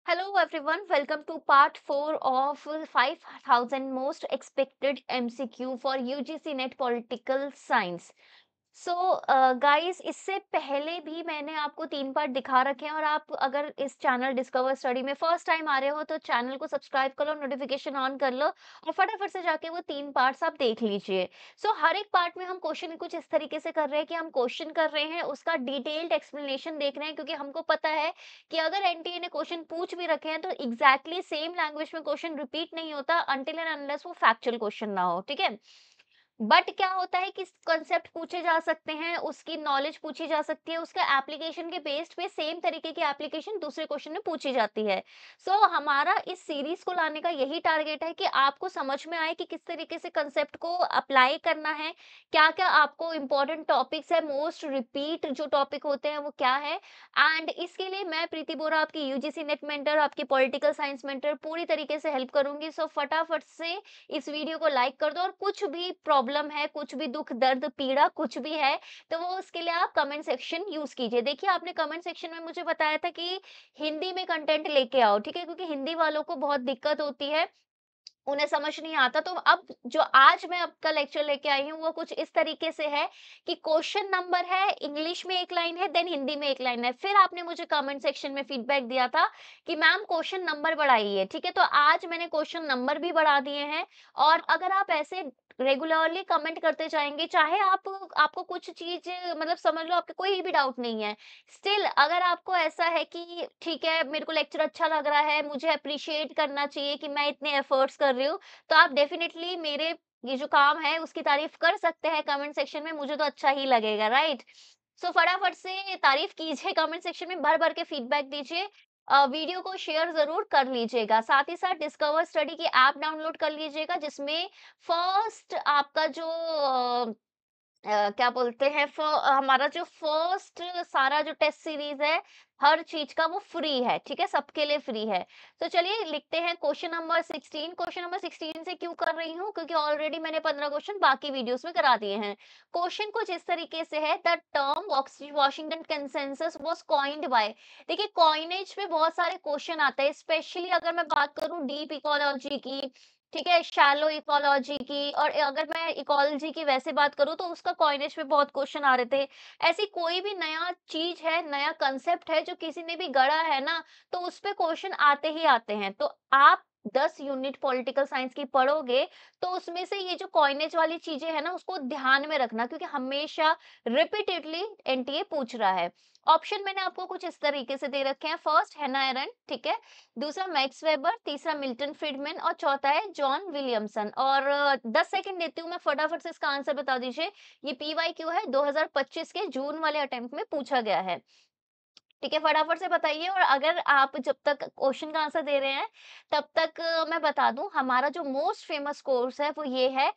Hello everyone, welcome to part 4 of 5000 most expected MCQ for UGC NET Political Science. So guys इससे पहले भी मैंने आपको 3 part दिखा रखे हैं और आप अगर इस चैनल डिस्कवर स्टडी में फर्स्ट टाइम आ रहे हो तो चैनल को सब्सक्राइब कर लो, नोटिफिकेशन ऑन कर लो और फटाफट से जाके वो 3 पार्ट्स आप देख लीजिए। सो हर एक पार्ट में हम क्वेश्चन कुछ इस तरीके से कर रहे हैं कि हम क्वेश्चन कर रहे हैं, उसका डिटेल्ड एक्सप्लेनेशन देख रहे हैं क्योंकि हमको पता है कि अगर एनटीए ने क्वेश्चन पूछ भी रखे हैं तो एग्जैक्टली सेम लैंग्वेज में क्वेश्चन रिपीट नहीं होता अनटिल एंड अनलेस वो फैक्चुअल क्वेश्चन ना हो, ठीक है। बट क्या होता है कि कॉन्सेप्ट पूछे जा सकते हैं, उसकी नॉलेज पूछी जा सकती है, उसका एप्लीकेशन के बेस्ड पे सेम तरीके की एप्लीकेशन दूसरे क्वेश्चन में पूछी जाती है। हमारा इस सीरीज को लाने का यही टारगेट है कि आपको समझ में आए कि किस तरीके से कंसेप्ट को अप्लाई करना है, क्या-क्या आपको इम्पोर्टेंट टॉपिक्स है, मोस्ट रिपीट जो टॉपिक होते हैं वो क्या है। एंड इसके लिए मैं प्रीति बोरा आपकी यूजीसी नेट मेंटर, आपकी पॉलिटिकल साइंस मेंटर पूरी तरीके से हेल्प करूंगी। फटाफट से इस वीडियो को लाइक कर दो और कुछ भी प्रॉब्लम है, कुछ भी दुख, दर्द, पीड़ा कुछ भी है, तो वो उसके लिए आप कमेंट सेक्शन यूज़ कीजिए। देखिए, आपने कमेंट सेक्शन में मुझे बताया था कि हिंदी में कंटेंट लेके आओ, ठीक है? क्योंकि हिंदी वालों को बहुत दिक्कत होती है, उन्हें समझ नहीं आता। तो अब जो आज मैं आपका लेक्चर लेके आई हूँ वो कुछ इस तरीके से है कि क्वेश्चन नंबर है, इंग्लिश में एक लाइन है, देन हिंदी में एक लाइन है। फिर आपने मुझे कमेंट सेक्शन में फीडबैक दिया था कि मैम क्वेश्चन नंबर बढ़ाइए, ठीक है? तो आज मैंने क्वेश्चन नंबर भी बढ़ा दिए हैं और अगर आप ऐसे रेगुलरली कमेंट करते जाएंगे, चाहे आपको कुछ चीज मतलब समझ लो आपके कोई भी डाउट नहीं है, स्टिल अगर आपको ऐसा है कि ठीक है मेरे को लेक्चर अच्छा लग रहा है, मुझे अप्रिशिएट करना चाहिए कि मैं इतने एफर्ट्स कर रही हूँ, तो आप डेफिनेटली मेरे ये जो काम है उसकी तारीफ कर सकते हैं कमेंट सेक्शन में, मुझे तो अच्छा ही लगेगा, राइट? फटाफट से तारीफ कीजिए, कमेंट सेक्शन में भर भर के फीडबैक दीजिए। वीडियो को शेयर जरूर कर लीजिएगा, साथ ही साथ डिस्कवर स्टडी की ऐप डाउनलोड कर लीजिएगा जिसमें फर्स्ट आपका जो क्या बोलते हैं हमारा जो फर्स्ट सारा जो टेस्ट सीरीज है, हर चीज का वो फ्री है, ठीक है, सबके लिए फ्री है। तो चलिए लिखते हैं क्वेश्चन नंबर 16। क्वेश्चन नंबर 16 से क्यों कर रही हूँ, क्योंकि ऑलरेडी मैंने 15 क्वेश्चन बाकी वीडियोस में करा दिए हैं। क्वेश्चन कुछ इस तरीके से है, the term Washington consensus was coined bye. देखिए, कॉइनेज पे बहुत सारे क्वेश्चन आते हैं, स्पेशली अगर मैं बात करूं डीप इकोलॉजी की, ठीक है, शैलो इकोलॉजी की, और अगर मैं इकोलॉजी की वैसे बात करूँ तो उसका कॉइनेज पे बहुत क्वेश्चन आ रहे थे। ऐसी कोई भी नया चीज है, नया कंसेप्ट है जो किसी ने भी गढ़ा है ना, तो उस पे क्वेश्चन आते ही आते हैं। तो आप 10 यूनिट पॉलिटिकल साइंस की पढ़ोगे तो उसमें से ये जो कॉइनेज वाली चीजें है ना उसको ध्यान में रखना, क्योंकि हमेशा रिपीटेडली एनटीए पूछ रहा है। ऑप्शन मैंने आपको कुछ इस तरीके से दे रखे हैं, फर्स्ट हैना एरेंट, ठीक है, दूसरा मैक्स वेबर, तीसरा मिल्टन फ्रीडमैन और चौथा है जॉन विलियमसन। और 10 सेकंड देती हूँ मैं, फटाफट से इसका आंसर बता दीजिए। ये पीवाईक्यू है, 2025 के जून वाले अटेम्प्ट में पूछा गया है। ठीक है, फटाफट से बताइए। और अगर आप जब तक क्वेश्चन का आंसर दे रहे हैं तब तक मैं बता दूं हमारा जो मोस्ट फेमस कोर्स है वो ये है,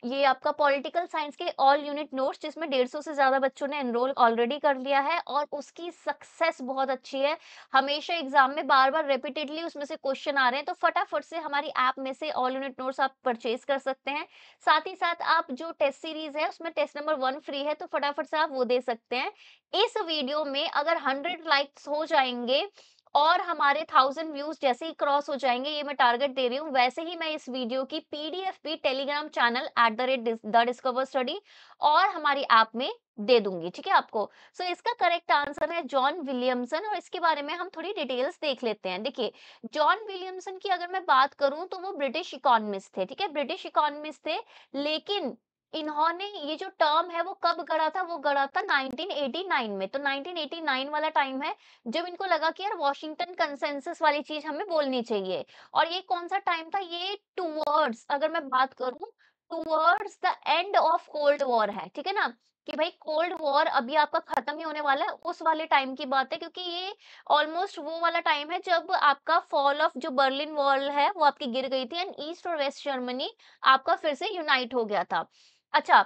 ये आपका पॉलिटिकल साइंस के ऑल यूनिट नोट्स, जिसमें 150 से ज्यादा बच्चों ने एनरोल ऑलरेडी कर लिया है और उसकी सक्सेस बहुत अच्छी है। हमेशा एग्जाम में बार बार रिपीटेडली उसमें से क्वेश्चन आ रहे हैं, तो फटाफट से हमारी ऐप में से ऑल यूनिट नोट्स आप परचेज कर सकते हैं। साथ ही साथ आप जो टेस्ट सीरीज है उसमें टेस्ट नंबर 1 फ्री है, तो फटाफट से आप वो दे सकते हैं। इस वीडियो में अगर 100 लाइक्स हो जाएंगे और हमारे 1000 व्यूज जैसे ही क्रॉस हो जाएंगे, ये मैं टारगेट दे रही हूँ, वैसे ही मैं इस वीडियो की पीडीएफ भी Telegram channel @the discover study और हमारी ऐप में दे दूंगी, ठीक है आपको। इसका करेक्ट आंसर है जॉन विलियमसन, और इसके बारे में हम थोड़ी डिटेल्स देख लेते हैं। देखिए, जॉन विलियमसन की अगर मैं बात करूं तो वो ब्रिटिश इकोनॉमिस्ट थे, ठीक है, ब्रिटिश इकोनॉमिस्ट थे। लेकिन इन्होंने ये जो टर्म है वो कब गढ़ा था, वो गढ़ा था 1989 में। तो 1989 वाला टाइम है जब इनको लगा कि यार वॉशिंगटन कंसेंसस वाली चीज हमें बोलनी चाहिए। और ये कौन सा टाइम था, ये टूवर्ड्स, अगर मैं बात करूं, towards the end of cold war है, ठीक है ना, कि भाई कोल्ड वॉर अभी आपका खत्म ही होने वाला है, उस वाले टाइम की बात है। क्योंकि ये ऑलमोस्ट वो वाला टाइम है जब आपका फॉल ऑफ जो बर्लिन वॉल है वो आपकी गिर गई थी एंड ईस्ट और वेस्ट जर्मनी आपका फिर से यूनाइट हो गया था। अच्छा,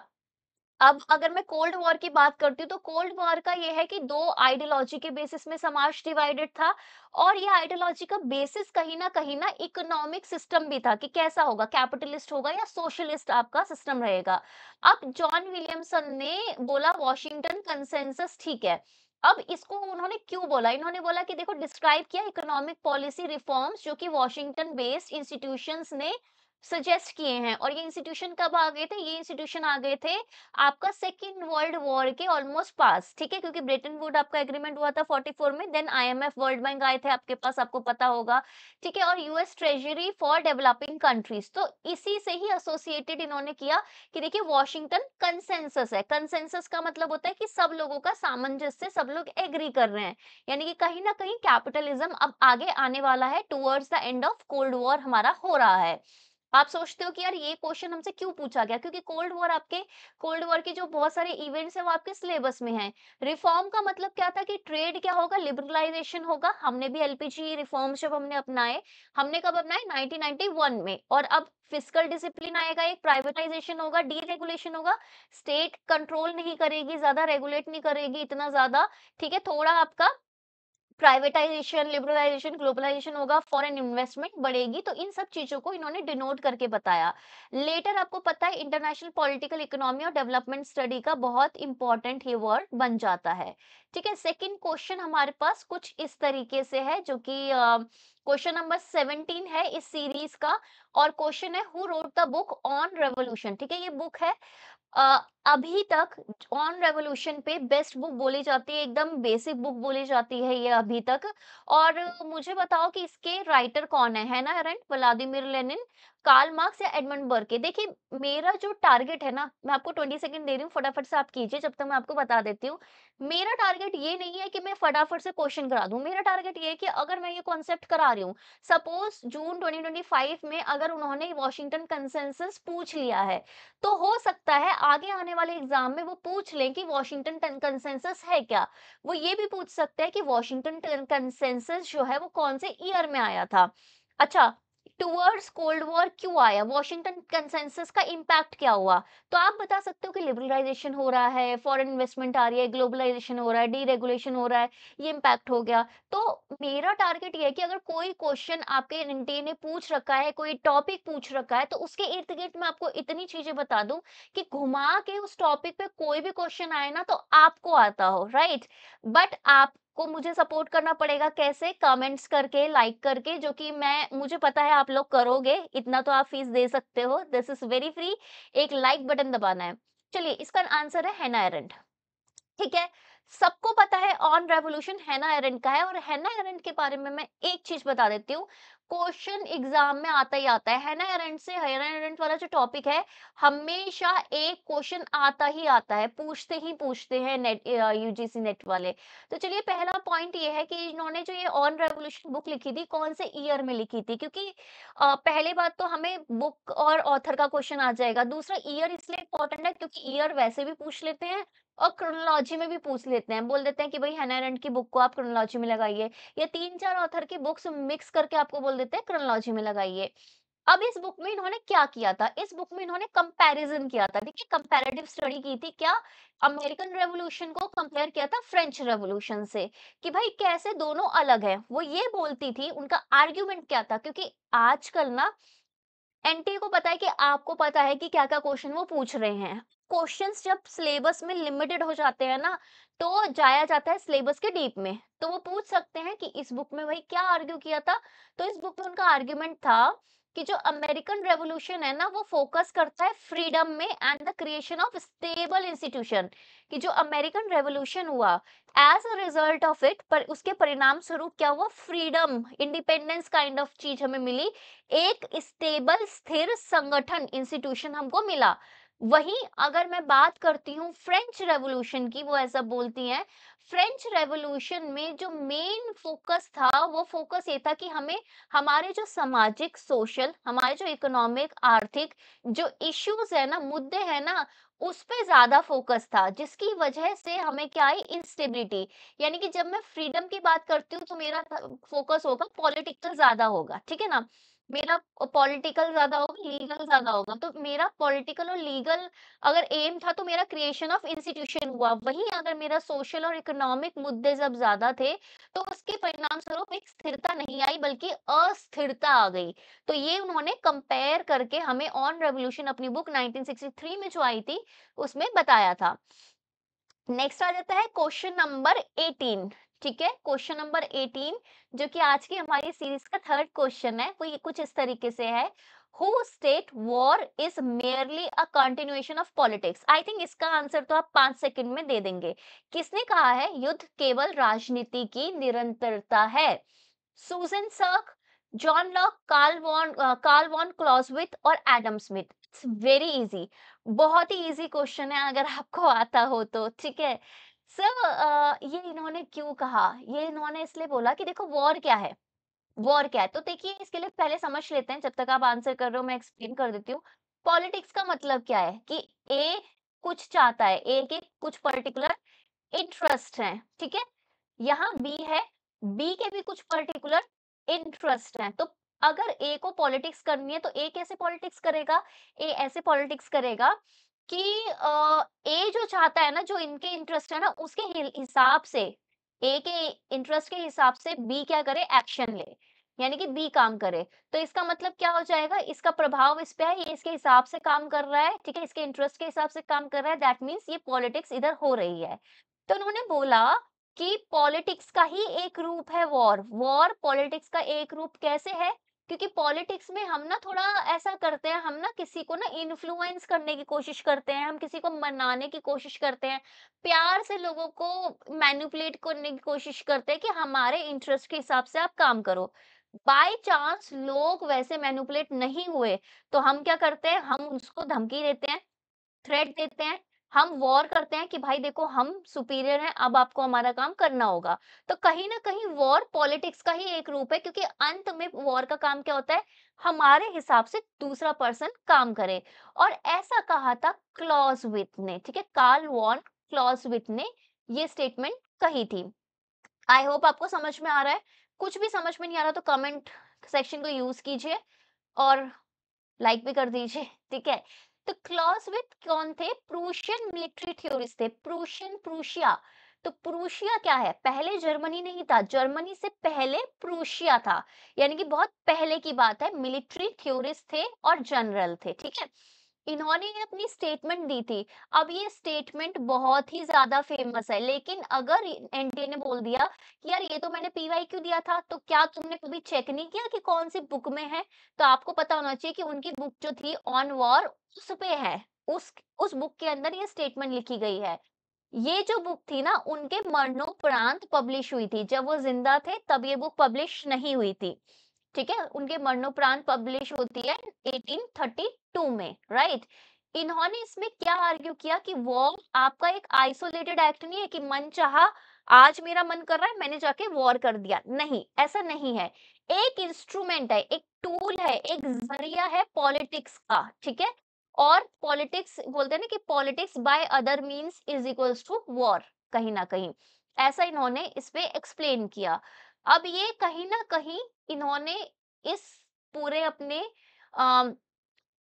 अब अगर मैं कोल्ड वॉर की बात करती हूँ तो कोल्ड वॉर का ये है कि दो आइडियोलॉजी के बेसिस में समाज डिवाइडेड था, और ये आइडियोलॉजी का बेसिस कहीं ना इकोनॉमिक सिस्टम भी था कि कैसा होगा, कैपिटलिस्ट होगा या सोशलिस्ट आपका सिस्टम रहेगा। अब जॉन विलियमसन ने बोला वॉशिंगटन कंसेंसस ठीक है, अब इसको उन्होंने क्यों बोला? इन्होंने बोला कि देखो, डिस्क्राइब किया इकोनॉमिक पॉलिसी रिफॉर्म्स जो कि वॉशिंगटन बेस्ड इंस्टीट्यूशंस ने सजेस्ट किए हैं। और ये इंस्टीट्यूशन कब आ गए थे? ये इंस्टीट्यूशन आ गए थे आपका सेकेंड वर्ल्ड वॉर के ऑलमोस्ट पास, ठीक है? क्योंकि ब्रेटन वुड आपका एग्रीमेंट हुआ था 44 में, देन आईएमएफ, वर्ल्ड बैंक आए थे आपके पास, आपको पता होगा, ठीक है? और US treasury for developing countries, तो इसी से ही एसोसिएटेड इन्होंने किया कि देखिए वॉशिंगटन कंसेंसस है। कंसेंसस का मतलब होता है कि सब लोगों का सामंजस्य, सब लोग एग्री कर रहे हैं, यानी कि कहीं ना कहीं कैपिटलिज्म अब आगे आने वाला है, towards the end of cold war हमारा हो रहा है। आप सोचते हो कि यार ये क्वेश्चन हमसे क्यों पूछा गया? क्योंकि कोल्ड वॉर के जो बहुत सारे इवेंट्स हैं वो आपके सिलेबस में हैं। रिफॉर्म का मतलब क्या था कि ट्रेड क्या होगा? लिबरलाइजेशन होगा। हमने भी एलपीजी रिफॉर्म्स जब हमने अपनाए, हमने कब अपनाए? 1991 में। और अब फिस्कल डिसिप्लिन आएगा, एक प्राइवेटाइजेशन होगा, डीरेगुलेशन होगा। स्टेट कंट्रोल नहीं करेगी, ज्यादा रेगुलेट नहीं करेगी इतना ज्यादा, ठीक है? थोड़ा आपका प्राइवेटाइजेशन, लिबरलाइजेशन, ग्लोबलाइजेशन होगा, फॉरेन इन्वेस्टमेंट बढ़ेगी। तो इन सब चीजों को इन्होंने डिनोट करके बताया। लेटर आपको पता है इंटरनेशनल पॉलिटिकल इकोनॉमी और डेवलपमेंट स्टडी का बहुत इंपॉर्टेंट ये वर्ड बन जाता है, ठीक है? सेकंड क्वेश्चन हमारे पास कुछ इस तरीके से है, जो कि क्वेश्चन नंबर 17 है इस सीरीज का। और क्वेश्चन है, who wrote the book on revolution, ठीक है? ये बुक है अ, अभी तक ऑन रेवोल्यूशन पे बेस्ट बुक बोली जाती है, एकदम बेसिक बुक बोली जाती है ये अभी तक। और मुझे बताओ कि इसके राइटर कौन है? Hannah Arendt, Vladimir Lenin, Karl Marx या एडमंड बर्के? देखिए, मेरा जो टारगेट है ना, मैं आपको 20 सेकंड दे रही हूँ, फटाफट से आप कीजिए, जब तक मैं आपको बता देती हूँ। मेरा टारगेट ये नहीं है कि मैं फटाफट से क्वेश्चन करा दूं, मेरा टारगेट ये है कि अगर मैं ये कॉन्सेप्ट करा रही हूँ, सपोज जून 2025 में अगर उन्होंने वॉशिंगटन कंसेंसस पूछ लिया है, तो हो सकता है आगे आने वाले एग्जाम में वो पूछ लें कि वॉशिंगटन कंसेंसस है क्या। वो ये भी पूछ सकते हैं कि वॉशिंगटन कंसेंसस जो है वो कौन से ईयर में आया था। अच्छा, टुवर्ड्स कोल्ड वॉर क्यों आया? वॉशिंगटन कंसेंसस का इम्पैक्ट क्या हुआ? तो आप बता सकते हो कि लिबरलाइजेशन हो रहा है, फॉरेन इन्वेस्टमेंट आ रही है, ग्लोबलाइजेशन हो रहा है, डीरेगुलेशन हो रहा है, ये इम्पैक्ट हो गया। तो मेरा टारगेट ये है कि अगर कोई क्वेश्चन आपके एनटीए ने पूछ रखा है, कोई टॉपिक पूछ रखा है, तो उसके इर्द गिर्द मैं आपको इतनी चीजें बता दूं कि घुमा के उस टॉपिक पे कोई भी क्वेश्चन आए ना, तो आपको आता हो, राइट? बट आपको मुझे सपोर्ट करना पड़ेगा, कैसे? कमेंट्स करके, लाइक करके, जो कि मैं, मुझे पता है आप लोग करोगे, इतना तो आप फीस दे सकते हो, दिस इज वेरी फ्री। एक लाइक बटन दबाना है। चलिए, इसका आंसर है हैना एरेंट, ठीक है? सबको पता है ऑन रेवोल्यूशन हैना एरेंट का है। और हैना एरेंट के बारे में मैं एक चीज बता देती हूँ, क्वेश्चन एग्जाम में आता ही आता है। हैना एरेंट से, हैना एरेंट वाला जो टॉपिक है, हमेशा एक क्वेश्चन आता ही आता है, पूछते ही पूछते हैं नेट, यूजीसी नेट वाले। तो चलिए, पहला पॉइंट ये है कि इन्होंने जो ये ऑन रेवोल्यूशन बुक लिखी थी, कौन से ईयर में लिखी थी? क्योंकि पहले बात तो हमें बुक और ऑथर का क्वेश्चन आ जाएगा। दूसरा, ईयर इसलिए इंपॉर्टेंट है क्योंकि ईयर वैसे भी पूछ लेते हैं और क्रोनोलॉजी में भी पूछ लेते हैं, बोल देते हैं कि भाई हैना अरेंट की बुक को आप क्रोनोलॉजी में लगाइए, या 3-4 ऑथर की बुक्स मिक्स करके आपको बोल देते हैं क्रोनोलॉजी में लगाइए। अब इस बुक में इन्होंने क्या किया था? इस बुक में इन्होंने कंपैरिजन किया था, देखिए, कंपैरेटिव स्टडी की थी। क्या? अमेरिकन रेवोल्यूशन को कंपेयर किया था फ्रेंच रेवोल्यूशन से, कि भाई कैसे दोनों अलग है। वो ये बोलती थी, उनका आर्ग्यूमेंट क्या था, क्योंकि आजकल ना एनटीए को पता है कि आपको पता है कि क्या-क्या क्वेश्चन वो पूछ रहे हैं। क्वेश्चंस जब सिलेबस में लिमिटेड हो जाते हैं ना, तो जाया जाता है सिलेबस के डीप में। तो वो पूछ सकते हैं कि इस बुक में भाई क्या आर्ग्यू किया था? तो इस बुक में उनका आर्ग्यूमेंट था कि जो अमेरिकन रेवोल्यूशन है ना, वो फोकस करता है फ्रीडम में and the creation of stable institution. कि जो अमेरिकन रेवोल्यूशन हुआ, as a result of it, पर उसके परिणाम स्वरूप क्या हुआ? फ्रीडम, इंडिपेंडेंस काइंड ऑफ चीज हमें मिली, एक स्टेबल, स्थिर संगठन, इंस्टीट्यूशन हमको मिला। वहीं अगर मैं बात करती हूँ फ्रेंच रेवोल्यूशन की, वो ऐसा बोलती हैं, फ्रेंच रेवोल्यूशन में जो मेन फोकस था, वो फोकस ये था कि हमें हमारे जो सामाजिक, सोशल, हमारे जो इकोनॉमिक, आर्थिक जो इश्यूज है ना, मुद्दे हैं ना, उस पे ज्यादा फोकस था, जिसकी वजह से हमें क्या आई? इंस्टेबिलिटी। यानी कि जब मैं फ्रीडम की बात करती हूँ, तो मेरा फोकस होगा पॉलिटिकल ज्यादा होगा, ठीक है ना? मेरा पॉलिटिकल ज़्यादा होगा, लीगल ज़्यादा होगा। तो मेरा पॉलिटिकल और लीगल अगर एम था, तो मेरा क्रिएशन ऑफ इंस्टीट्यूशन हुआ। वहीं अगर मेरा सोशल और इकोनॉमिक मुद्दे जब ज़्यादा थे, तो उसके परिणाम स्वरूप एक स्थिरता नहीं आई, बल्कि अस्थिरता आ गई। तो ये उन्होंने कंपेयर करके हमें ऑन रेवोल्यूशन, अपनी बुक 1963 में जो आई थी, उसमें बताया था। नेक्स्ट आ जाता है क्वेश्चन नंबर 18। ठीक है, क्वेश्चन नंबर 18 जो कि आज की हमारी सीरीज का थर्ड क्वेश्चन है, वो ये कुछ इस तरीके से है। Who state war is merely a continuation of politics. I think इसका आंसर तो आप 5 सेकंड में दे देंगे। किसने कहा है युद्ध केवल राजनीति की निरंतरता है? सुजन सर्क, जॉन लॉक, कार्ल वॉन क्लॉजविथ और Adam Smith. It's very easy, बहुत ही इजी क्वेश्चन है अगर आपको आता हो तो। ठीक है सर, ये इन्होंने क्यों कहा? ये इन्होंने इसलिए बोला कि देखो वॉर क्या है। वॉर क्या है तो देखिए, इसके लिए पहले समझ लेते हैं, जब तक आप आंसर कर रहे हो मैं एक्सप्लेन कर देती हूँ। पॉलिटिक्स का मतलब क्या है कि ए कुछ चाहता है, ए के कुछ पर्टिकुलर इंटरेस्ट हैं, ठीक है। यहाँ बी है, बी के भी कुछ पर्टिकुलर इंटरेस्ट हैं। तो अगर ए को पॉलिटिक्स करनी है तो ए कैसे पॉलिटिक्स करेगा? ए ऐसे पॉलिटिक्स करेगा कि ए जो चाहता है ना, जो इनके इंटरेस्ट है ना, उसके हिसाब से, ए के इंटरेस्ट के हिसाब से बी क्या करे, एक्शन ले, यानी कि बी काम करे। तो इसका मतलब क्या हो जाएगा, इसका प्रभाव इस पे है, ये इसके हिसाब से काम कर रहा है, ठीक है, इसके इंटरेस्ट के हिसाब से काम कर रहा है, दैट मीन्स ये पॉलिटिक्स इधर हो रही है। तो उन्होंने बोला कि पॉलिटिक्स का ही एक रूप है वॉर। वॉर पॉलिटिक्स का एक रूप कैसे है? क्योंकि पॉलिटिक्स में हम ना थोड़ा ऐसा करते हैं, हम ना किसी को ना इन्फ्लुएंस करने की कोशिश करते हैं, हम किसी को मनाने की कोशिश करते हैं, प्यार से लोगों को मैनिपुलेट करने की कोशिश करते हैं कि हमारे इंटरेस्ट के हिसाब से आप काम करो। बाय चांस लोग वैसे मैनिपुलेट नहीं हुए तो हम क्या करते हैं, हम उसको धमकी देते हैं, थ्रेट देते हैं, हम वॉर करते हैं कि भाई देखो हम सुपीरियर हैं, अब आपको हमारा काम करना होगा। तो कहीं ना कहीं वॉर पॉलिटिक्स का ही एक रूप है, क्योंकि अंत में वॉर का काम क्या होता है, हमारे हिसाब से दूसरा पर्सन काम करे। और ऐसा कहा था क्लॉजविथ ने, ठीक है, कार्ल वॉन क्लॉजविथ ने ये स्टेटमेंट कही थी। आई होप आपको समझ में आ रहा है। कुछ भी समझ में नहीं आ रहा तो कमेंट सेक्शन को यूज कीजिए और लाइक भी कर दीजिए। ठीक है, तो क्लॉजविथ कौन थे? प्रूशियन मिलिट्री थ्योरिस्ट थे। प्रूशिया, तो प्रूशिया क्या है? पहले जर्मनी नहीं था, जर्मनी से पहले प्रूशिया था, यानी कि बहुत पहले की बात है। मिलिट्री थ्योरिस्ट थे और जनरल थे, ठीक है। इन्होंने ये अपनी स्टेटमेंट दी थी। अब ये स्टेटमेंट बहुत ही ज्यादा फेमस है, लेकिन अगर एनटीए ने बोल दिया कि यार ये तो मैंने पीवाईक्यू दिया था, तो क्या तुमने कभी चेक नहीं किया कि कौन सी बुक में है? तो आपको पता होना चाहिए कि उनकी बुक जो थी ऑन वॉर, उस पे है, उस बुक के अंदर ये स्टेटमेंट लिखी गई है। ये जो बुक थी ना, उनके मरणोपरांत पब्लिश हुई थी, जब वो जिंदा थे तब ये बुक पब्लिश नहीं हुई थी। ठीक है, उनके मरणोपरांत पब्लिश होती है 1832 में, राइट। इन्होंने इसमें क्या आर्ग्यू किया कि वॉर आपका एक आइसोलेटेड एक्ट नहीं है कि मन चाहा, आज मेरा मन कर रहा है मैंने जाके वॉर कर दिया, नहीं, ऐसा नहीं है। एक इंस्ट्रूमेंट है, एक टूल है, एक जरिया है पॉलिटिक्स का, ठीक है। और पॉलिटिक्स बोलते हैं ना कि politics by other means is equals to war, कहीं ना कहीं ऐसा इन्होंने इस पे एक्सप्लेन किया। अब ये कहीं ना कहीं इन्होंने इस पूरे अपने अम,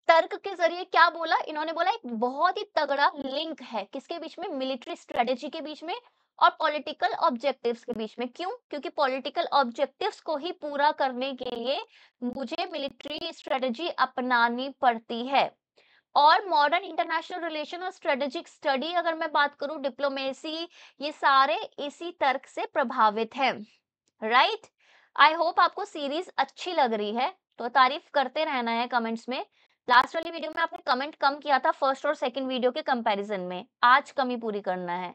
तर्क के जरिए क्या बोला, इन्होंने बोला एक बहुत ही तगड़ा लिंक है किसके बीच में, मिलिट्री स्ट्रेटेजी के बीच में और पॉलिटिकल ऑब्जेक्टिव्स के बीच में। क्यों? क्योंकि पॉलिटिकल ऑब्जेक्टिव्स को ही पूरा करने के लिए मुझे मिलिट्री स्ट्रेटेजी अपनानी पड़ती है। और मॉडर्न इंटरनेशनल रिलेशन और स्ट्रेटेजिक स्टडी अगर मैं बात करूं, डिप्लोमेसी, ये सारे इसी तर्क से प्रभावित हैं, राइट। आई होप आपको सीरीज अच्छी लग रही है, तो तारीफ करते रहना है कमेंट्स में। लास्ट वाली वीडियो में आपने कमेंट कम किया था फर्स्ट और सेकंड वीडियो के कंपैरिजन में, आज कमी पूरी करना है।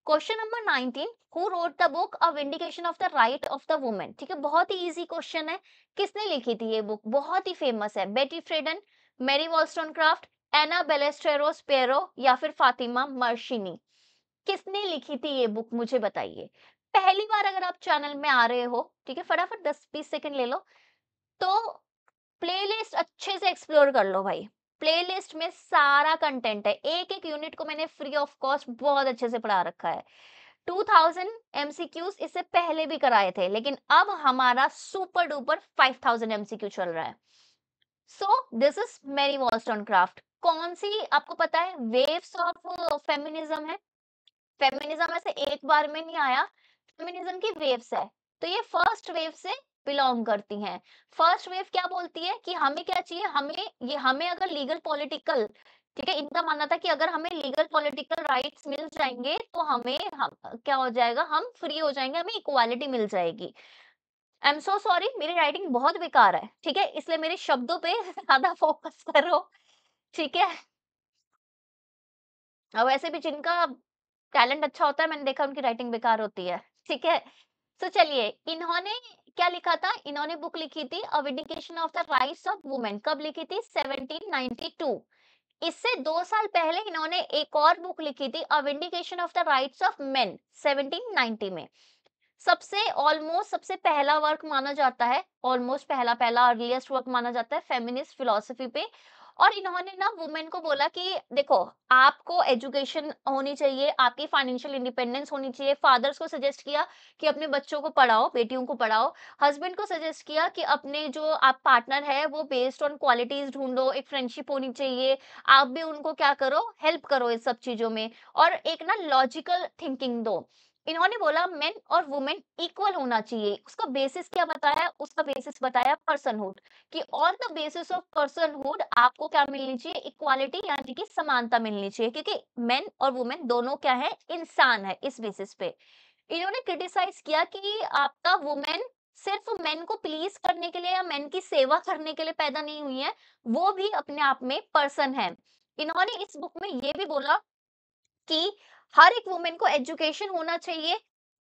Question number 19, who wrote the book a vindication of the right of the women. ठीक है, बहुत ही इजी क्वेश्चन है। किसने लिखी थी ये बुक? बहुत ही फेमस है। बेटी फ्रेडन, मैरी वॉलस्टोनक्राफ्ट, एना बेलेस्टेरोस पेरो या फिर फातिमा मर्शिनी। किसने लिखी थी ये बुक, मुझे बताइए। पहली बार अगर आप चैनल में आ रहे हो, ठीक है, फटाफट 10-20 सेकंड ले लो, तो प्लेलिस्ट अच्छे से एक्सप्लोर कर लो भाई। प्लेलिस्ट में सारा कंटेंट है, एक एक यूनिट को मैंने फ्री ऑफ कॉस्ट बहुत अच्छे से पढ़ा रखा है। 2000 एमसीक्यूज इससे पहले भी कराए थे, लेकिन अब हमारा सुपर डुपर 5000 एमसीक्यू चल रहा है। So this is Mary Wollstonecraft. कौन सी आपको पता है वेव्स ऑफ फेमिनिज्म है? फेमिनिज्म ऐसे एक बार में नहीं आया, फेमिनिज्म की वेव्स है। तो ये फर्स्ट वेव से बिलोंग करती हैं। फर्स्ट वेव क्या बोलती है कि हमें क्या चाहिए, हमें अगर लीगल पॉलिटिकल ठीक है, इनका मानना था कि अगर हमें लीगल पॉलिटिकल राइट्स मिल जाएंगे तो हम क्या हो जाएगा, हम फ्री हो जाएंगे, हमें इक्वालिटी मिल जाएगी। आई एम सो सॉरी, मेरी राइटिंग बहुत बेकार है, ठीक है, इसलिए मेरे शब्दों पे ज्यादा फोकस करो, ठीक है। और वैसे भी जिनका टैलेंट अच्छा होता है, मैंने देखा उनकी राइटिंग बेकार होती है, ठीक है। तो चलिए, इन्होंने क्या लिखा था, इन्होंने बुक लिखी थी a vindication of the rights of women, कब लिखी थी, 1792। इससे 2 साल पहले इन्होंने एक और बुक लिखी थी a vindication of the rights of men, 1790 में। सबसे ऑलमोस्ट सबसे पहला वर्क माना जाता है, ऑलमोस्ट पहला पहला अर्लीस्ट वर्क माना जाता है फेमिनिस्ट फिलॉसफी पे। और इन्होंने ना वुमेन को बोला कि देखो, आपको एजुकेशन होनी चाहिए, आपकी फाइनेंशियल इंडिपेंडेंस होनी चाहिए। फादर्स को सजेस्ट किया कि अपने बच्चों को पढ़ाओ, बेटियों को पढ़ाओ। हस्बैंड को सजेस्ट किया कि अपने जो आप पार्टनर है वो बेस्ड ऑन क्वालिटीज ढूंढो, एक फ्रेंडशिप होनी चाहिए। आप भी उनको क्या करो, हेल्प करो इस सब चीजों में। और एक ना लॉजिकल थिंकिंग दो। इन्होंने बोला मेन और वुमेन इक्वल होना चाहिए। उसका बेसिस क्या बताया, उसका बेसिस बताया पर्सनहुड, कि on the basis of personhood आपको क्या मिलनी चाहिए, इक्वालिटी, यानी कि समानता मिलनी चाहिए, क्योंकि मेन और वुमेन दोनों क्या है, इंसान है। इस बेसिस पे इन्होंने क्रिटिसाइज किया कि आपका वुमेन सिर्फ मेन को प्लीज करने के लिए या मेन की सेवा करने के लिए पैदा नहीं हुई है, वो भी अपने आप में पर्सन है। इन्होंने इस बुक में ये भी बोला कि हर एक वुमेन को एजुकेशन होना चाहिए,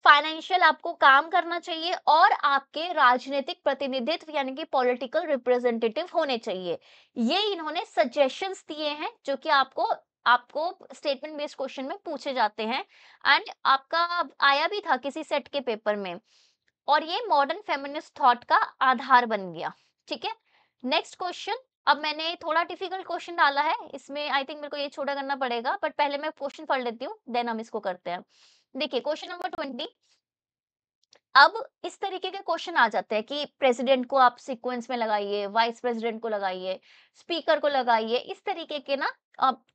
फाइनेंशियल आपको काम करना चाहिए, और आपके राजनीतिक प्रतिनिधित्व यानी कि पॉलिटिकल रिप्रेजेंटेटिव होने चाहिए। ये इन्होंने सजेशंस दिए हैं जो कि आपको आपको स्टेटमेंट बेस्ड क्वेश्चन में पूछे जाते हैं। एंड आपका आया भी था किसी सेट के पेपर में। और ये मॉडर्न फेमिनिस्ट थॉट का आधार बन गया, ठीक है। नेक्स्ट क्वेश्चन, अब मैंने थोड़ा डिफिकल्ट क्वेश्चन डाला है इसमें, आई थिंक मेरे को ये छोटा करना पड़ेगा, बट पहले मैं क्वेश्चन पढ़ लेती हूँ, देन हम इसको करते हैं। देखिए क्वेश्चन नंबर 20। अब इस तरीके के क्वेश्चन आ जाते हैं कि प्रेसिडेंट को आप सीक्वेंस में लगाइए, वाइस प्रेसिडेंट को लगाइए, स्पीकर को लगाइए, इस तरीके के ना,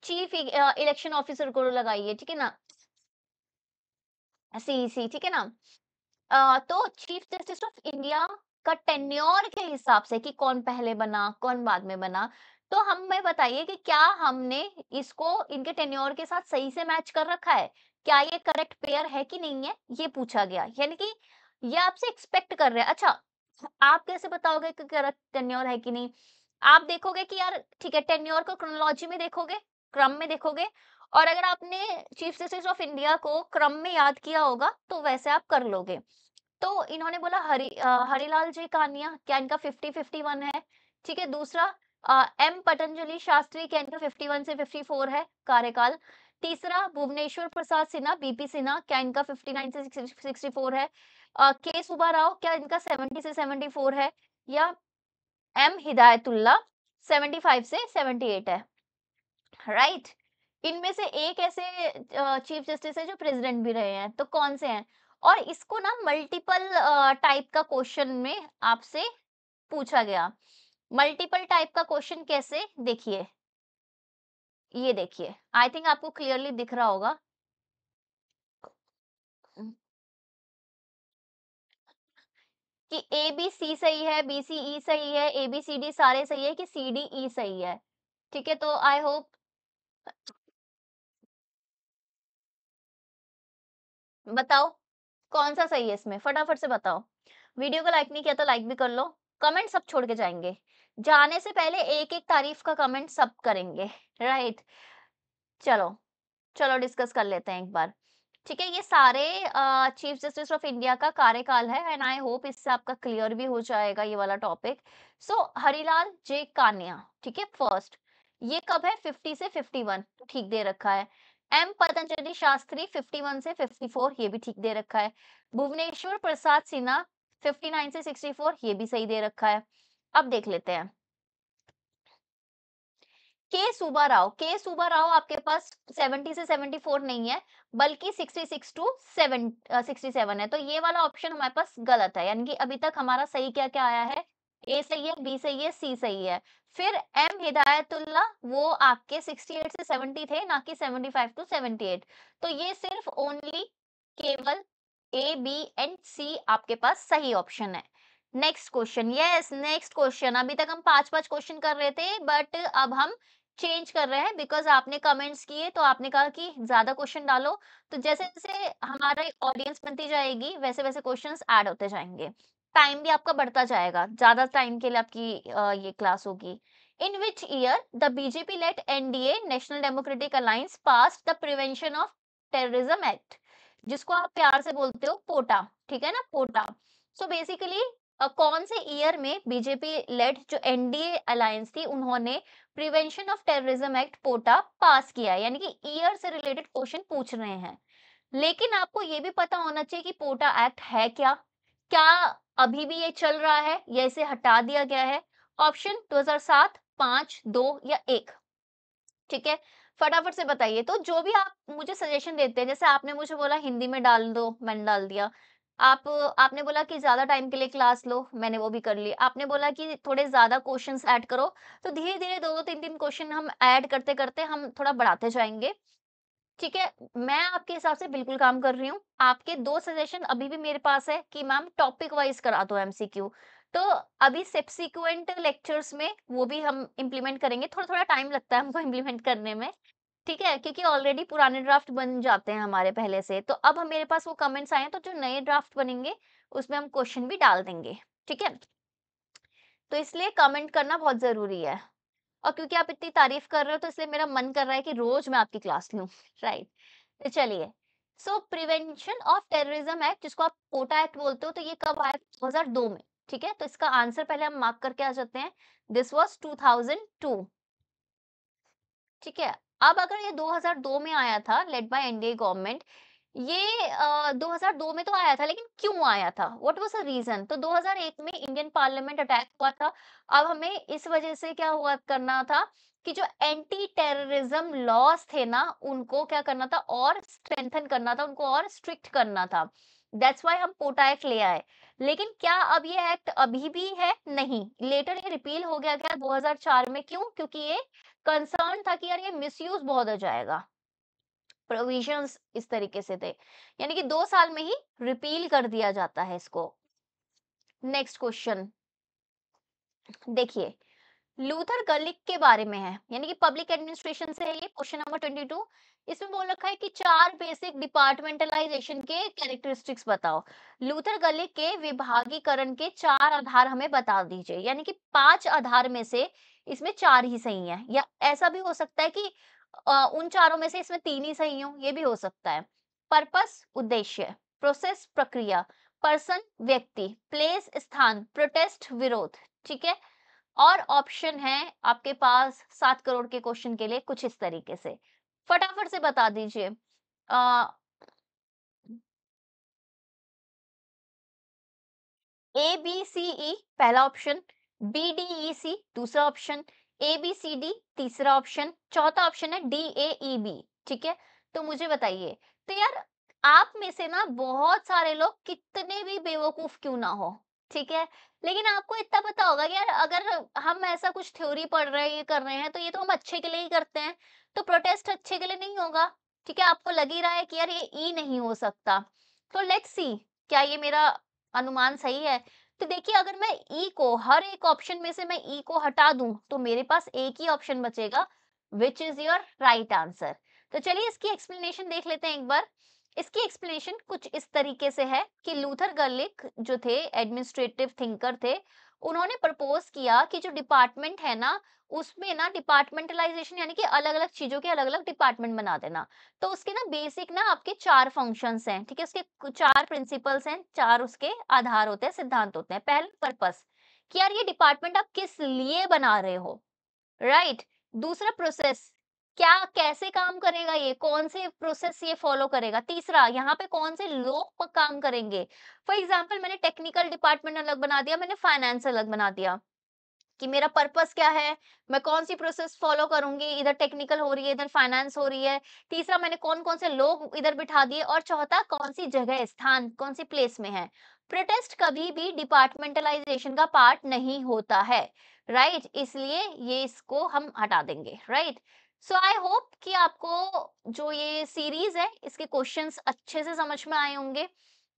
चीफ इलेक्शन ऑफिसर को लगाइए, ठीक है ना, सीईसी, ठीक है ना। तो चीफ जस्टिस ऑफ इंडिया का टेन्योर के हिसाब से कि कौन पहले बना कौन बाद में बना, तो हमें बताइए कि क्या हमने इसको इनके टेन्योर के साथ सही से मैच कर रखा है, क्या ये करेक्ट पेयर है कि नहीं है, ये पूछा गया। यानी कि ये आपसे एक्सपेक्ट कर रहे हैं। अच्छा, आप कैसे बताओगे कि करेक्ट टेन्योर है कि नहीं? आप देखोगे कि यार ठीक है, टेन्योर को क्रोनोलॉजी में देखोगे, क्रम में देखोगे, और अगर आपने चीफ जस्टिस ऑफ इंडिया को क्रम में याद किया होगा तो वैसे आप कर लोगे। तो इन्होंने बोला हरिलाल जी कानिया, क्या इनका 50-51 है? ठीक है। दूसरा, एम पतंजलि शास्त्री, क्या इनका 51 से 54 है कार्यकाल? तीसरा, भुवनेश्वर प्रसाद सिन्हा, बीपी सिन्हा, क्या इनका 59 से 64 है? के सुब्बाराव, क्या इनका 70 से 74 है? या एम हिदायतुल्ला, 75 से 78 है? राइट। इनमें से एक ऐसे चीफ जस्टिस है जो प्रेसिडेंट भी रहे हैं, तो कौन से हैं? और इसको ना मल्टीपल टाइप का क्वेश्चन में आपसे पूछा गया। मल्टीपल टाइप का क्वेश्चन कैसे, देखिए, ये देखिए, आई थिंक आपको क्लियरली दिख रहा होगा कि ए बी सी सही है, बी सी ई सही है, ए बी सी डी सारे सही है, कि सी डी ई सही है। ठीक है, तो आई होप, बताओ कौन सा सही है इसमें, फटाफट से बताओ। वीडियो को लाइक नहीं किया तो लाइक भी कर लो। कमेंट सब छोड़ के जाएंगे, जाने से पहले एक एक तारीफ का कमेंट सब करेंगे। राइट। चलो, चलो डिस्कस कर लेते हैं एक बार। ठीक है, ये सारे चीफ जस्टिस ऑफ इंडिया का कार्यकाल है, एंड आई होप इससे आपका क्लियर भी हो जाएगा ये वाला टॉपिक। सो हरिलाल जे कान्या, ठीक है, फर्स्ट, ये कब है, 50 से 51, ठीक दे रखा है। एम पतंजलि शास्त्री, 51 से 54, ये भी ठीक दे रखा है। भुवनेश्वर प्रसाद सिन्हा, 59 से 64, ये भी सही दे रखा है। अब देख लेते हैं के सुब्बाराव आपके पास 70 से 74 नहीं है, बल्कि 66 टू 67 है। तो ये वाला ऑप्शन हमारे पास गलत है, यानी कि अभी तक हमारा सही क्या क्या आया है, ए सही है, बी सही है, सी सही है। फिर एम हिदायतुल्ला, वो आपके 68 से 70 थे, ना कि 75 टू 78। तो ये सिर्फ ओनली केवल ए बी एंड सी आपके पास सही ऑप्शन है। Next question, yes next question. अभी तक हम 5-5 क्वेश्चन कर रहे थे, बट अब हम चेंज कर रहे हैं बिकॉज़ आपने कमेंट्स किए तो आपने कहा कि ज़्यादा क्वेश्चन डालो, तो जैसे-जैसे हमारी ऑडियंस बनती जाएगी, वैसे-वैसे क्वेश्चंस ऐड होते जाएँगे। टाइम भी आपका बढ़ता जाएगा, ज़्यादा टाइम के लिए आपकी ये क्लास होगी। In which year the BJP lead NDA national democratic alliance passed the prevention of terrorism act, जिसको आप प्यार से बोलते हो पोटा, ठीक है ना? पोटा। सो बेसिकली कौन से ईयर में बीजेपी लेड जो एनडीए अलायंस थी, उन्होंने प्रिवेंशन ऑफ टेररिज्म एक्ट पोटा पास किया है, यानी कि ईयर से रिलेटेड क्वेश्चन पूछ रहे हैं। लेकिन आपको ये भी पता होना चाहिए कि पोटा एक्ट है क्या? क्या अभी भी ये चल रहा है या इसे हटा दिया गया है? ऑप्शन 2007, 5, 2 या 1। ठीक है? फटाफट से बताइए। तो जो भी आप मुझे सजेशन देते हैं, जैसे आपने मुझे बोला हिंदी में डाल दो, मैंने डाल दिया। आपने बोला कि ज़्यादा टाइम के लिए क्लास लो, मैंने वो भी कर ली। आपने बोला कि थोड़े ज़्यादा क्वेश्चन्स ऐड करो, तो धीरे-धीरे 2-2 3-3 क्वेश्चन हम ऐड करते-करते हम थोड़ा बढ़ाते जाएँगे। ठीक है, मैं आपके हिसाब से बिल्कुल काम कर रही हूँ। आपके 2 सजेशन अभी भी मेरे पास है कि मैम टॉपिक वाइज़ करा दो एमसीक्यू। तो अभी सब्सीक्वेंट लेक्चर्स में वो भी हम इम्प्लीमेंट करेंगे। थोड़ा-थोड़ा टाइम लगता है हमको इम्प्लीमेंट करने में, ठीक है? क्योंकि ऑलरेडी पुराने ड्राफ्ट बन जाते हैं हमारे पहले से। तो अब हम मेरे पास वो कमेंट्स आए हैं, तो जो नए ड्राफ्ट बनेंगे, उसमें हम क्वेश्चन भी डाल देंगे, ठीक है? तो इसलिए कमेंट करना बहुत ज़रूरी है। और क्योंकि आप इतनी तारीफ कर रहे हो तो इसलिए मेरा मन कर रहा है कि रोज मैं आपकी क्लास लूं। राइट। तो चलिए, सो प्रिवेंशन ऑफ टेररिज्म एक्ट, जिसको आप पोटा एक्ट बोलते हो, तो ये कब आया? 2002 में। ठीक है, तो इसका आंसर पहले हम मार्क करके आ जाते हैं। This was 2002। ठीक है। अब अगर ये 2002 में आया था, लेड बाय एनडीए गवर्नमेंट, ये 2002 में तो आया था, लेकिन क्यों आया था? What was the reason? तो 2001 में इंडियन पार्लियामेंट अटैक हुआ था। अब हमें इस वजह से क्या हुआ करना था कि जो एंटी टेररिज्म लॉज थे ना, उनको क्या करना था? और स्ट्रेंथन करना था, उनको और स्ट्रिक्ट करना था। दैट्स व्हाई हम पोटा एक्ट ले आए। लेकिन क्या अब ये एक्ट अभी भी है? नहीं, लेटर ये रिपील हो गया 2004 में। क्यों? क्योंकि ये कंसर्न था कि यार ये मिसयूज बहुत हो जाएगा। प्रोविजंस इस तरीके से थे, यानी कि 2 साल में ही रिपील कर दिया जाता है इसको। नेक्स्ट क्वेश्चन देखिए, लूथर गलिक के बारे में है, यानी कि पब्लिक एडमिनिस्ट्रेशन से है ये क्वेश्चन नंबर 22। इसमें बोल रखा है कि 4 बेसिक डिपार्टमेंटलाइजेशन के कैरेक्टरिस्टिक्स बताओ। लूथर गलिक के विभागीकरण के 4 आधार हमें बता दीजिए, यानी कि 5 आधार में से इसमें 4 ही सही हैं, या ऐसा भी हो सकता है कि उन चारों में से इसमें 3 ही सही हो, ये भी हो सकता है। पर्पस उद्देश्य, प्रोसेस प्रक्रिया, पर्सन व्यक्ति, प्लेस स्थान, प्रोटेस्ट विरोध। ठीक है। और ऑप्शन है आपके पास 7 करोड़ के क्वेश्चन के लिए कुछ इस तरीके से, फटाफट से बता दीजिए। ए बी सी ई पहला option, B D E C दूसरा option, A B C D तीसरा ऑप्शन, चौथा ऑप्शन है डी ए ई बी। ठीक है, तो मुझे बताइए, तो यार आप में से ना बहुत सारे लोग कितने भी बेवकूफ क्यों ना हो, ठीक है, लेकिन आपको इतना पता होगा कि यार अगर हम ऐसा कुछ थ्योरी पढ़ रहे हैं, ये कर रहे हैं, तो ये तो हम अच्छे के लिए ही करते हैं, तो प्रोटेस्ट अच्छे के लिए नहीं होगा। ठीक है, आपको लग ही रहा है कि यार ये ई नहीं हो सकता। तो लेट्स सी, क्या ये मेरा अनुमान सही है? तो देखिए, अगर मैं ई को हर एक ऑप्शन में से मैं ई को हटा दूं, तो मेरे पास एक ही ऑप्शन बचेगा, which is your right answer. तो चलिए इसकी एक्सप्लेनेशन देख लेते हैं एक बार। इसकी एक्सप्लेनेशन कुछ इस तरीके से है कि लूथर गलिक जो थे, एडमिनिस्ट्रेटिव थिंकर थे, उन्होंने प्रपोज किया कि जो डिपार्टमेंट है ना, उसमें ना डिपार्टमेंटलाइजेशन, यानी कि अलग अलग चीजों के अलग अलग डिपार्टमेंट बना देना। तो उसके ना बेसिक ना आपके 4 फंक्शंस हैं, ठीक है? उसके 4 प्रिंसिपल्स हैं, 4 उसके आधार होते हैं, सिद्धांत होते हैं। पहला पर्पस, कि यार ये डिपार्टमेंट आप किस लिए बना रहे हो, राइट? दूसरा प्रोसेस, क्या कैसे काम करेगा ये, कौन से प्रोसेस ये फॉलो करेगा। तीसरा, यहाँ पे कौन से लोग काम करेंगे। फॉर एग्जाम्पल, मैंने टेक्निकल डिपार्टमेंट अलग बना दिया, मैंने फाइनेंस अलग बना दिया, कि मेरा पर्पस क्या है, मैं कौन सी प्रोसेस फॉलो करूंगी, इधर टेक्निकल हो रही है, इधर फाइनेंस हो रही है। तीसरा, मैंने कौन कौन से लोग इधर बिठा दिए, और चौथा, कौन सी जगह, स्थान, कौन सी प्लेस में है। प्रोटेस्ट कभी भी डिपार्टमेंटलाइजेशन का पार्ट नहीं होता है, राइट? इसलिए ये इसको हम हटा देंगे, राइट? सो आई होप कि आपको जो ये सीरीज है, इसके क्वेश्चंस अच्छे से समझ में आए होंगे।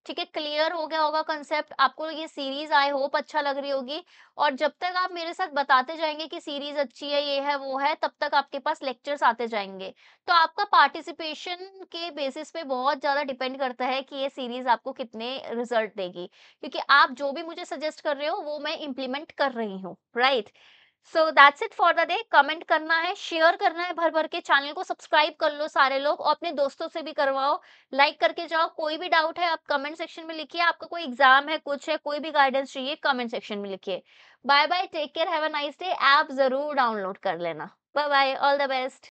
ठीक है, क्लियर हो गया होगा कंसेप्ट, आपको ये सीरीज आई होप अच्छा लग रही होगी। और जब तक आप मेरे साथ बताते जाएंगे कि सीरीज अच्छी है, ये है वो है, तब तक आपके पास लेक्चर्स आते जाएंगे। तो आपका पार्टिसिपेशन के बेसिस पे बहुत ज्यादा डिपेंड करता है कि ये सीरीज आपको कितने रिजल्ट देगी, क्योंकि आप जो भी मुझे सजेस्ट कर रहे हो वो मैं इम्प्लीमेंट कर रही हूँ, right. So that's it for the day. Comment करना है, शेयर करना है भर भर के, चैनल को सब्सक्राइब कर लो सारे लोग, और अपने दोस्तों से भी करवाओ, लाइक करके जाओ। कोई भी डाउट है आप कमेंट सेक्शन में लिखिए, आपका कोई एग्जाम है, कुछ है, कोई भी गाइडेंस चाहिए, कमेंट सेक्शन में लिखिए। Bye bye, take care, have a nice day. App जरूर डाउनलोड कर लेना। Bye bye, all the best.